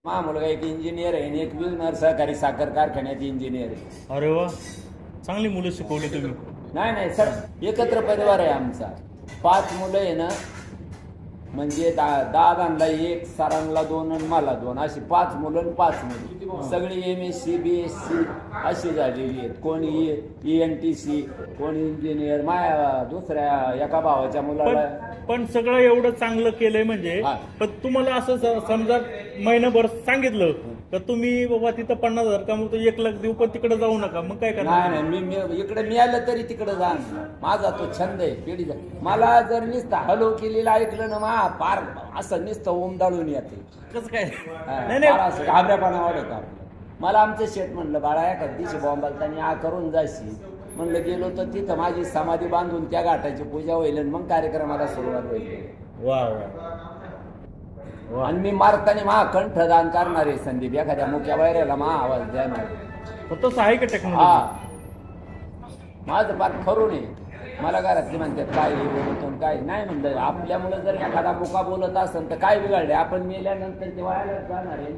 माझा मुलगा एक इंजिनियर आहे आणि एक विलनर सहकारी साखर कारखान्यात इंजिनियर आहे. अरे वा, चांगली मुलं शिकवली तुम्ही. नाही नाही सर, एकत्र परिवार आहे आमचा. 5 मुलं आहे ना, म्हणजे दादांना 1, सरांना 2 आणि मला 2, अशी 5 मुलं आणि 5 मुली. सगळी MSc BSc अशी झालेली आहेत. कोणी ENTC, कोणी इंजिनियर. माझ्या दुसऱ्या एका भावाच्या मुलाला पण सगळं एवढं चांगलं केलंय म्हणजे. हा. पण तुम्हाला असं समजा महिनाभर सांगितलं तर तुम्ही बाबा तिथं 50,000 कमवतो 1 लाख देऊ पण तिकडे जाऊ नका, मग काय करणार? नाही नाही, मी इकडे मिळालं तरी तिकडे जाण. माझा तो छंद आहे पिढीचा. मला जर नुसतं हॅलो केलेलं ऐकलं ना, मा पार असं नुसतं ओमदाळून येते. कसं काय? नाही नाही, असं घाबऱ्यापणा वाढत आपलं. मला आमचं शेट म्हणलं, बाळा एखाद दिवशी बॉम्बालतानी आ करून जायची. म्हणलं गेलो तर तिथं माझी समाधी बांधून त्या घाटाची पूजा होईल आणि मग कार्यक्रमाला सुरुवात होईल. वा वा. आणि मी मारताना मा कंठदान करणार आहे संदीप. एखाद्या मुख्या वैऱ्याला मा आवाज देणार. तसं आहे का हा, टेक्नॉलॉजी? माझं फार खरून आहे. मला घरातले म्हणतात काय बोलतो काय नाही. म्हणलं आपल्यामुळे जर एखादा मुका बोलत असेल तर काय बिघडले? आपण मेल्यानंतर ते व्हायला जाणार आहे.